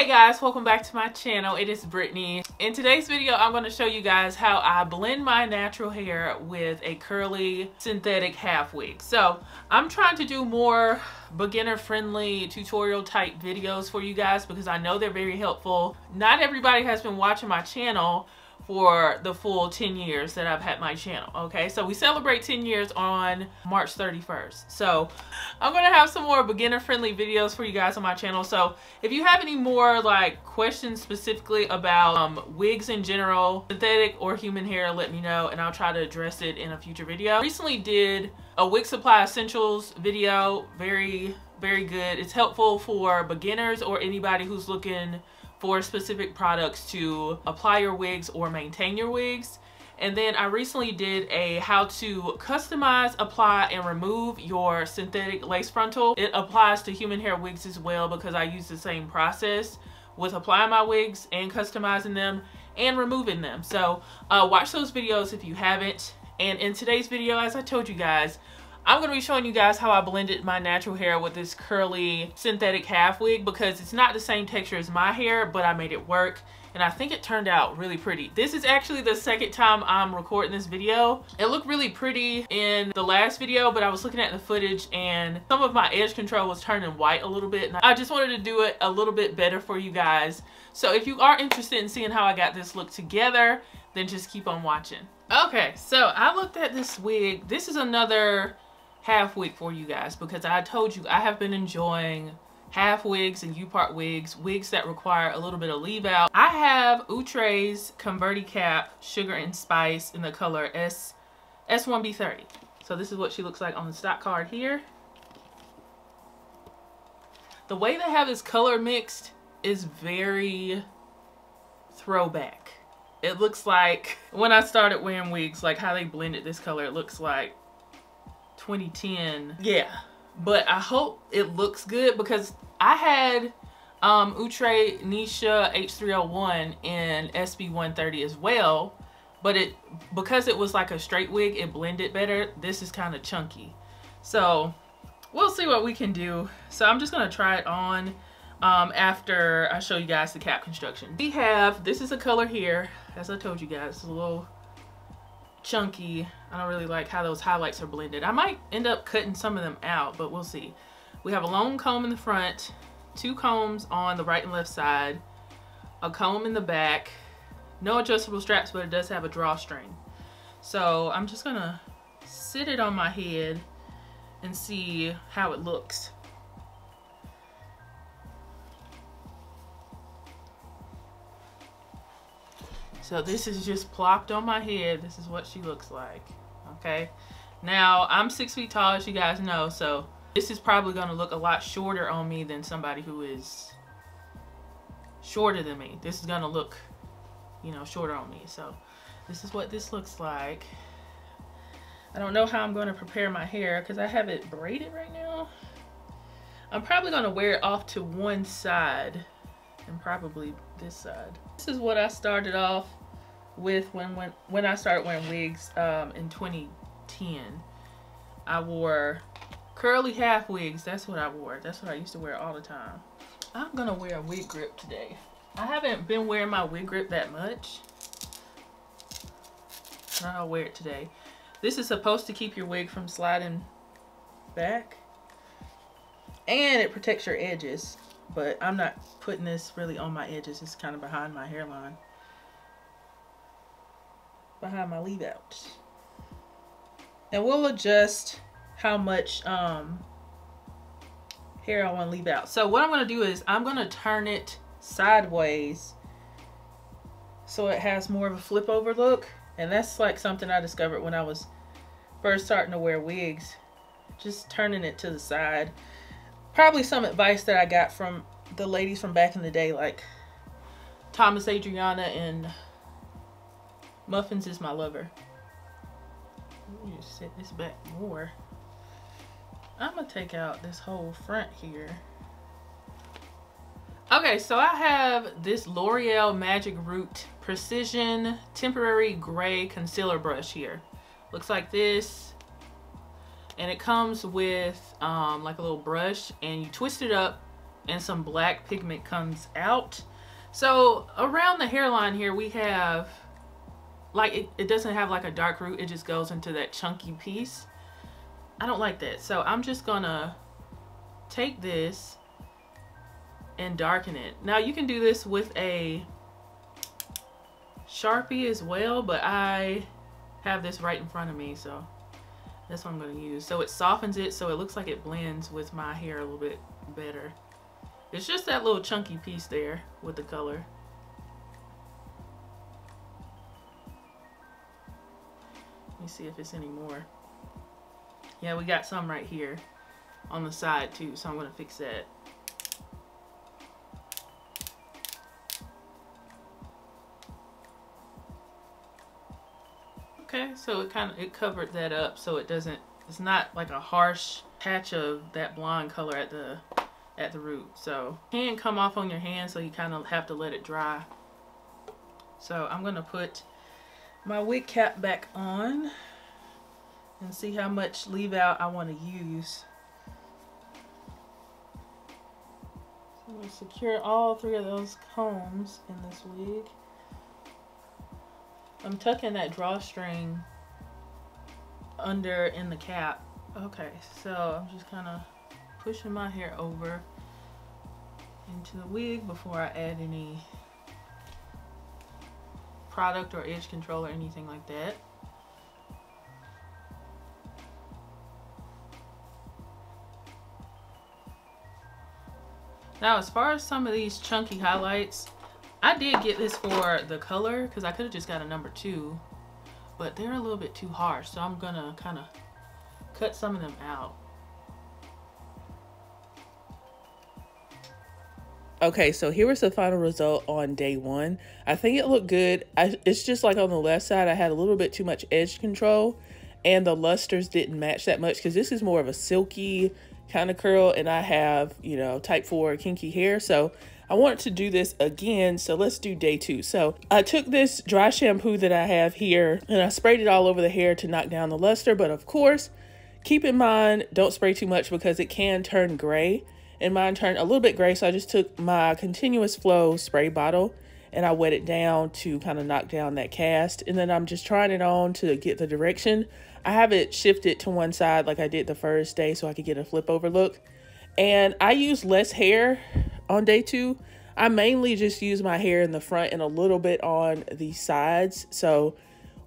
Hey guys, welcome back to my channel. It is Brittany. In today's video, I'm going to show you guys how I blend my natural hair with a curly synthetic half wig. So I'm trying to do more beginner friendly tutorial type videos for you guys because I know they're very helpful. Not everybody has been watching my channel for the full 10 years that I've had my channel. Okay, so we celebrate 10 years on March 31st. So I'm gonna have some more beginner friendly videos for you guys on my channel. So if you have any more like questions specifically about wigs in general, synthetic or human hair, let me know and I'll try to address it in a future video. I recently did a wig supply essentials video. Very good. It's helpful for beginners or anybody who's looking for specific products to apply your wigs or maintain your wigs. And then I recently did a how to customize, apply, and remove your synthetic lace frontal. It applies to human hair wigs as well because I use the same process with applying my wigs and customizing them and removing them. So watch those videos if you haven't. And in today's video, as I told you guys, I'm going to be showing you guys how I blended my natural hair with this curly synthetic half wig because it's not the same texture as my hair, but I made it work and I think it turned out really pretty. This is actually the second time I'm recording this video. It looked really pretty in the last video, but I was looking at the footage and some of my edge control was turning white a little bit and I just wanted to do it a little bit better for you guys. So if you are interested in seeing how I got this look together, then just keep on watching. Okay, so I looked at this wig. This is another half wig for you guys because I told you I have been enjoying half wigs and U-part wigs, wigs that require a little bit of leave out. I have OUTRE's Converti Cap Sugar and Spice in the color S1B30. So this is what she looks like on the stock card here. The way they have this color mixed is very throwback. It looks like when I started wearing wigs, like how they blended this color, it looks like 2010. Yeah, but I hope it looks good because I had OUTRE Nisha H301 in SB130 as well, but because it was like a straight wig, it blended better. This is kind of chunky, so we'll see what we can do. So I'm just gonna try it on after I show you guys the cap construction. We have, this is a color here, as I told you guys, it's a little chunky. I don't really like how those highlights are blended. I might end up cutting some of them out, but we'll see. We have a long comb in the front, two combs on the right and left side, a comb in the back, no adjustable straps, but it does have a drawstring. So I'm just gonna sit it on my head and see how it looks. So this is just plopped on my head. This is what she looks like, okay? Now, I'm 6 feet tall, as you guys know, so this is probably gonna look a lot shorter on me than somebody who is shorter than me. This is gonna look, you know, shorter on me. So this is what this looks like. I don't know how I'm gonna prepare my hair because I have it braided right now. I'm probably gonna wear it off to one side and probably this side. This is what I started off with when I started wearing wigs in 2010. I wore curly half wigs. That's what I wore. That's what I used to wear all the time. I'm gonna wear a wig grip today. I haven't been wearing my wig grip that much. I'll wear it today. This is supposed to keep your wig from sliding back and it protects your edges, but I'm not putting this really on my edges. It's kind of behind my hairline, behind my leave out. And we'll adjust how much hair I want to leave out. So what I'm going to do is I'm going to turn it sideways so it has more of a flip over look. And that's like something I discovered when I was first starting to wear wigs, just turning it to the side. Probably some advice that I got from the ladies from back in the day, like Thomas Adriana and Muffins Is My Lover. Let me just set this back more. I'm gonna take out this whole front here. Okay, so I have this L'Oreal Magic Root Precision Temporary Gray Concealer Brush here. Looks like this. And it comes with like a little brush and you twist it up and some black pigment comes out. So around the hairline here, we have like it doesn't have like a dark root, it just goes into that chunky piece. I don't like that, so I'm just gonna take this and darken it. Now you can do this with a Sharpie as well, but I have this right in front of me, so that's what I'm going to use. So it softens it so it looks like it blends with my hair a little bit better. It's just that little chunky piece there with the color. Let me see if it's any more. Yeah, we got some right here on the side too, so I'm going to fix that. Okay, so it covered that up so it's not like a harsh patch of that blonde color at the root. So it can come off on your hand, so you kind of have to let it dry. So I'm gonna put my wig cap back on and see how much leave out I want to use. So I'm gonna secure all 3 of those combs in this wig. I'm tucking that drawstring under in the cap. Okay, so I'm just kind of pushing my hair over into the wig before I add any product or edge control or anything like that. Now, as far as some of these chunky highlights, I did get this for the color because I could have just got a number 2, but they're a little bit too harsh, so I'm gonna kind of cut some of them out. Okay, so here was the final result on day 1. I think it looked good. It's just like on the left side, I had a little bit too much edge control, and the lusters didn't match that much because this is more of a silky kind of curl, and I have, you know, type 4 kinky hair, so I want to do this again. So let's do day 2. So I took this dry shampoo that I have here and I sprayed it all over the hair to knock down the luster. But of course, keep in mind, don't spray too much because it can turn gray. And mine turned a little bit gray. So I just took my continuous flow spray bottle and I wet it down to kind of knock down that cast. And then I'm just trying it on to get the direction. I have it shifted to one side like I did the first day so I could get a flip over look. And I use less hair on day 2. I mainly just use my hair in the front and a little bit on the sides. So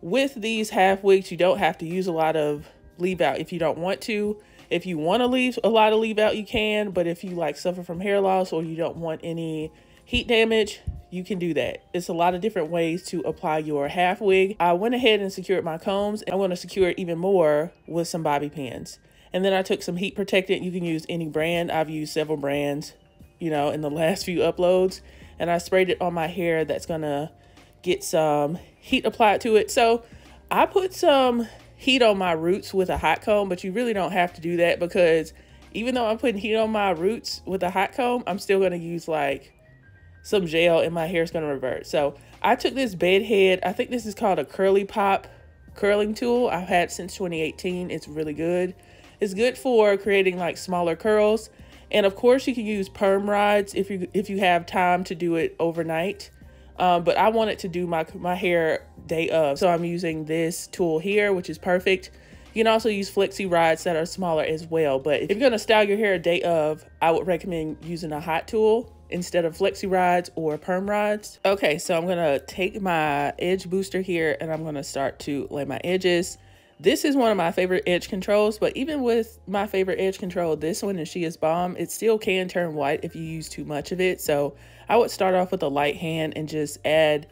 with these half wigs, you don't have to use a lot of leave out if you don't want to. If you want to leave a lot of leave out, you can. But if you like suffer from hair loss or you don't want any heat damage, you can do that. It's a lot of different ways to apply your half wig. I went ahead and secured my combs. I'm going to secure it even more with some bobby pins. And then I took some heat protectant. You can use any brand. I've used several brands, you know, in the last few uploads. And I sprayed it on my hair. That's going to get some heat applied to it. So I put some heat on my roots with a hot comb, but you really don't have to do that because even though I'm putting heat on my roots with a hot comb, I'm still going to use like some gel and my hair is going to revert. So I took this bed head. I think this is called a Curly Pop curling tool. I've had since 2018. It's really good. It's good for creating like smaller curls. And of course you can use perm rods if you have time to do it overnight. But I wanted to do my hair day of. So I'm using this tool here, which is perfect. You can also use flexi rods that are smaller as well. But if you're going to style your hair a day of, I would recommend using a hot tool instead of flexi rods or perm rods. Okay, so I'm going to take my edge booster here and I'm going to start to lay my edges. This is one of my favorite edge controls, but even with my favorite edge control, this one, and She Is Bomb, it still can turn white if you use too much of it. So I would start off with a light hand and just add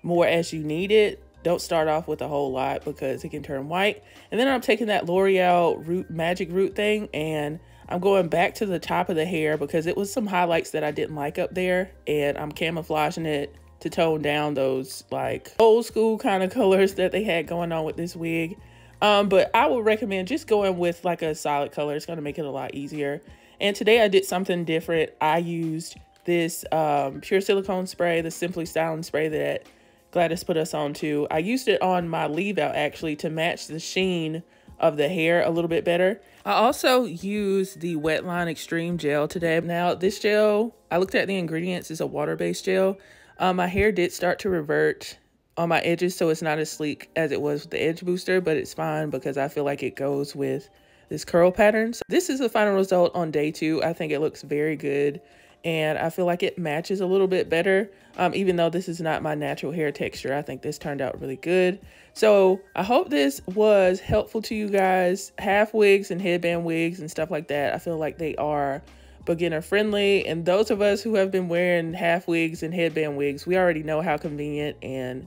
more as you need it. Don't start off with a whole lot because it can turn white. And then I'm taking that L'Oreal magic root thing and I'm going back to the top of the hair because it was some highlights that I didn't like up there, and I'm camouflaging it to tone down those like old school kind of colors that they had going on with this wig. But I would recommend just going with like a solid color. It's going to make it a lot easier. And today I did something different. I used this pure silicone spray, the Simply Styling spray that Gladys put us on to. I used it on my leave out actually to match the sheen of the hair a little bit better. I also use the Wetline Extreme Gel today. Now this gel, I looked at the ingredients, it's a water-based gel. My hair did start to revert on my edges, so it's not as sleek as it was with the Edge Booster, but it's fine because I feel like it goes with this curl pattern. So this is the final result on day 2. I think it looks very good, and I feel like it matches a little bit better. Even though this is not my natural hair texture, I think this turned out really good. So I hope this was helpful to you guys. Half wigs and headband wigs and stuff like that, I feel like they are beginner friendly, and those of us who have been wearing half wigs and headband wigs, we already know how convenient and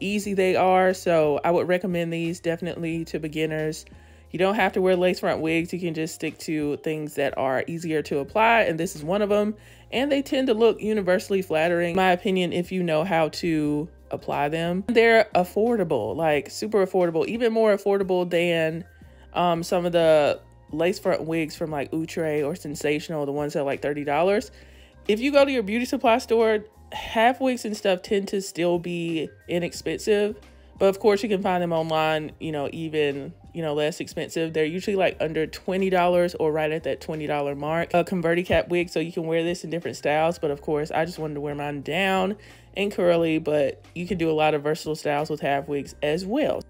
easy they are. So I would recommend these definitely to beginners. You don't have to wear lace front wigs. You can just stick to things that are easier to apply, and this is one of them. And they tend to look universally flattering, in my opinion, if you know how to apply them. They're affordable, like super affordable, even more affordable than some of the lace front wigs from like OUTRE or Sensational, the ones that are like $30. If you go to your beauty supply store, half wigs and stuff tend to still be inexpensive, but of course you can find them online, you know, even, you know, less expensive. They're usually like under $20 or right at that $20 mark. A converti cap wig, so you can wear this in different styles, but of course I just wanted to wear mine down and curly, but you can do a lot of versatile styles with half wigs as well.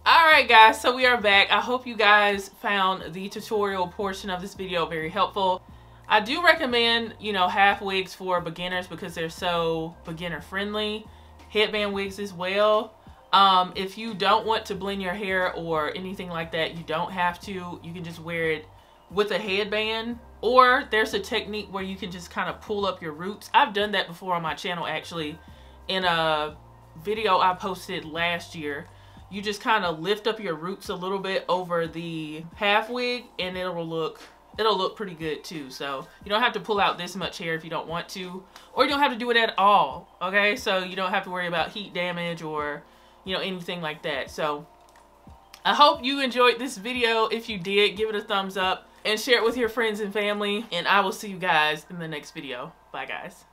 All right guys, so we are back. I hope you guys found the tutorial portion of this video very helpful. I do recommend, you know, half wigs for beginners because they're so beginner friendly. Headband wigs as well. If you don't want to blend your hair or anything like that, you don't have to. You can just wear it with a headband, or there's a technique where you can just kind of pull up your roots. I've done that before on my channel actually in a video I posted last year. You just kind of lift up your roots a little bit over the half wig and it'll look pretty good too. So you don't have to pull out this much hair if you don't want to, or you don't have to do it at all, okay? So you don't have to worry about heat damage or, you know, anything like that. So I hope you enjoyed this video. If you did, give it a thumbs up and share it with your friends and family, and I will see you guys in the next video. Bye guys.